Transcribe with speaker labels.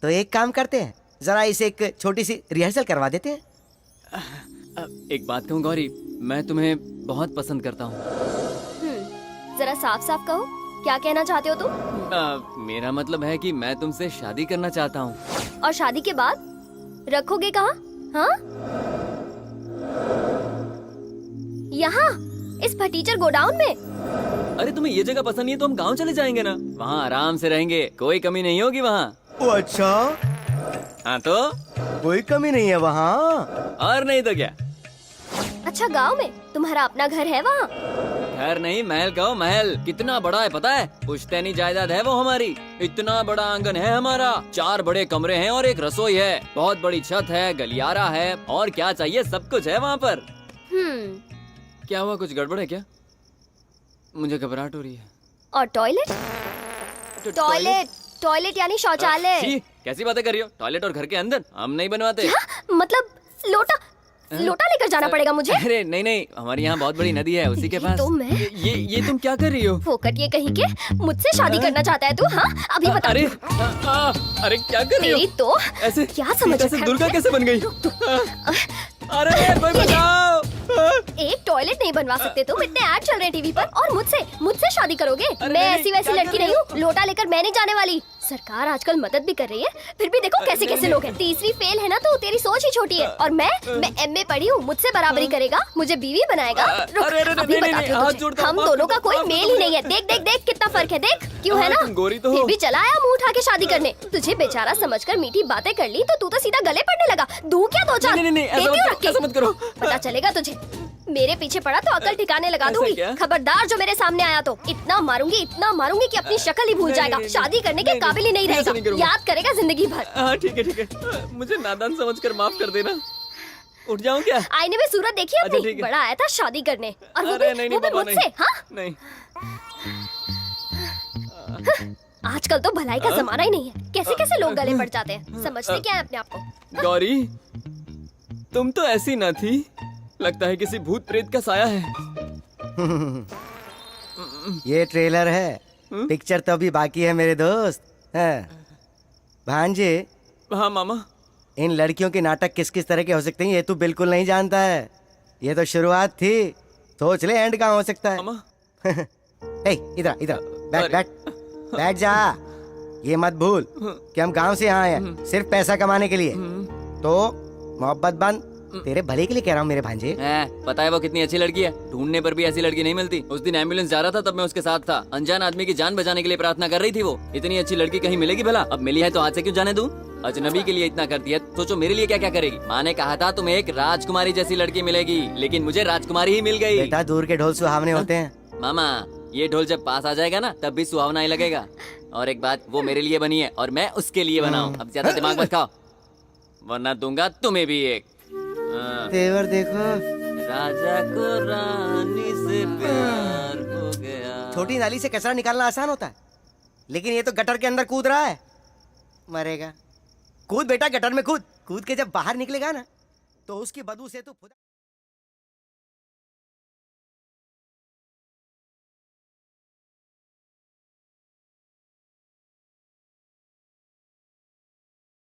Speaker 1: तो एक काम करते हैं, जरा इसे एक छोटी सी रिहर्सल करवा देते हैं।
Speaker 2: एक बात कहूँ गौरी, मैं तुम्हें बहुत पसंद करता हूँ।
Speaker 3: जरा साफ साफ कहो, क्या कहना चाहते हो तुम?
Speaker 2: मेरा मतलब है कि मैं तुमसे शादी करना चाहता हूँ।
Speaker 3: और शादी के बाद रखोगे कहाँ? हाँ, यहाँ इस फटीचर गोडाउन में?
Speaker 2: अरे तुम्हें ये जगह पसंद नहीं है तो हम गाँव चले जाएंगे ना, वहाँ आराम से रहेंगे, कोई कमी नहीं होगी वहाँ।
Speaker 1: ओ अच्छा,
Speaker 2: हाँ तो
Speaker 1: कोई कमी नहीं है वहाँ?
Speaker 2: और नहीं तो क्या।
Speaker 3: अच्छा, गांव में तुम्हारा अपना घर है वहाँ?
Speaker 2: घर नहीं, महल कहो, महल। कितना बड़ा है पता है? पुश्तैनी जायदाद है वो हमारी। इतना बड़ा आंगन है हमारा, 4 बड़े कमरे हैं और एक रसोई है, बहुत बड़ी छत है, गलियारा है, और क्या चाहिए, सब कुछ है वहाँ पर। क्या हुआ, कुछ गड़बड़ है क्या? मुझे घबराहट हो रही है।
Speaker 3: और टॉयलेट? टॉयलेट टॉयलेट यानी शौचालय।
Speaker 2: छी, कैसी बातें कर रही हो? टॉयलेट और घर के अंदर हम नहीं बनवाते।
Speaker 3: क्या मतलब? लोटा लेकर जाना पड़ेगा मुझे?
Speaker 2: अरे नहीं नहीं, हमारे यहाँ बहुत बड़ी नदी है, उसी के पास।
Speaker 3: तो मैं
Speaker 2: ये तुम क्या कर रही हो?
Speaker 3: फोकट ये कहीं के मुझसे शादी करना चाहता है तू? हाँ, अभी बता।
Speaker 2: अरे अरे क्या कर रही हो?
Speaker 3: तेरी तो
Speaker 2: ऐसे
Speaker 3: क्या समझ
Speaker 2: ऐसे
Speaker 3: रखा है
Speaker 2: दुर्गा
Speaker 3: मुझे?
Speaker 2: कैसे बन गई? अरे कोई बचाओ!
Speaker 3: एक टॉयलेट नहीं बनवा सकते तुम? इतने ऐड चल रहे हैं टीवी पर, और मुझसे शादी करोगे? मैं ऐसी वैसी लड़की नहीं हूँ, लोटा लेकर मैं नहीं जाने वाली। सरकार आजकल मदद भी कर रही है, फिर भी देखो कैसे कैसे लोग हैं। तीसरी फेल है ना, तो तेरी सोच ही छोटी है। और मैं MA पढ़ी हूँ, मुझसे बराबरी करेगा, मुझे बीवी बनाएगा। रुक, अभी बताती हूँ तुझे। हम दोनों का कोई मेल ही नहीं है। देख देख देख कितना फर्क है, देख। क्यों है ना?
Speaker 2: गोरी तो
Speaker 3: फिर भी चला आया मुंह उठा के शादी करने। तुझे बेचारा समझकर मीठी बातें कर ली तो तू तो सीधा गले पड़ने लगा। दूं क्या 2-4?
Speaker 2: ऐसा मत करो।
Speaker 3: पता चलेगा तुझे। मेरे पीछे पड़ा तो अकल ठिकाने लगा दूंगी। खबरदार जो मेरे सामने आया तो इतना मारूंगी कि अपनी शक्ल ही भूल जाएगा। शादी करने के काबिल ही नहीं रहेगा, याद करेगा जिंदगी भर।
Speaker 2: हाँ ठीक है, मुझे नादान समझकर माफ कर देना। उठ जाऊं क्या?
Speaker 3: आईने में सूरत देखी अपनी? बड़ा आया था शादी करने, और वो भी मुझसे। हाँ
Speaker 2: नहीं,
Speaker 3: आजकल तो भलाई का जमाना ही नहीं है। कैसे कैसे लोग गले पड़ जाते हैं, समझते क्या है अपने आप को?
Speaker 2: गौरी, तुम तो ऐसी न थी, लगता है किसी भूत प्रेत का साया है।
Speaker 1: ये ट्रेलर है, पिक्चर तो अभी बाकी है मेरे दोस्त। भांजे,
Speaker 2: हाँ मामा।
Speaker 1: इन लड़कियों के नाटक किस किस तरह के हो सकते हैं ये तू बिल्कुल नहीं जानता है। ये तो शुरुआत थी, सोच ले एंड कहाँ हो सकता है।
Speaker 2: मामा
Speaker 1: इधर बैठ जा। ये मत भूल कि हम गांव से यहाँ हैं सिर्फ पैसा कमाने के लिए। तो मोहब्बत बंद, तेरे भले के लिए कह रहा हूँ मेरे भांजे।
Speaker 2: पता है वो कितनी अच्छी लड़की है, ढूंढने पर भी ऐसी लड़की नहीं मिलती। उस दिन एम्बुलेंस जा रहा था तब मैं उसके साथ था, अनजान आदमी की जान बचाने के लिए प्रार्थना कर रही थी वो। इतनी अच्छी लड़की कहीं मिलेगी भला? अब मिली है तो आज से क्यों जाने दूं? अजनबी के लिए इतना करती है, सोचो मेरे लिए क्या क्या करेगी। माँ ने कहा था तुम्हें एक राजकुमारी जैसी लड़की मिलेगी, लेकिन मुझे राजकुमारी ही मिल गई।
Speaker 1: बेटा, दूर के ढोल सुहावने होते हैं।
Speaker 2: मामा, ये ढोल जब पास आ जाएगा ना तब भी सुहावना ही लगेगा। और एक बात, वो मेरे लिए बनी है और मैं उसके लिए बना हूँ। अब ज्यादा दिमाग मत खाओ, वरना दूंगा तुम्हें भी एक।
Speaker 1: तेवर देखो,
Speaker 2: राजा को रानी से प्यार हो गया।
Speaker 1: छोटी नाली से कचरा निकालना आसान होता है, लेकिन ये तो गटर के अंदर कूद रहा है, मरेगा। कूद बेटा, गटर में कूद। कूद के जब बाहर निकलेगा ना तो उसकी बदबू से तो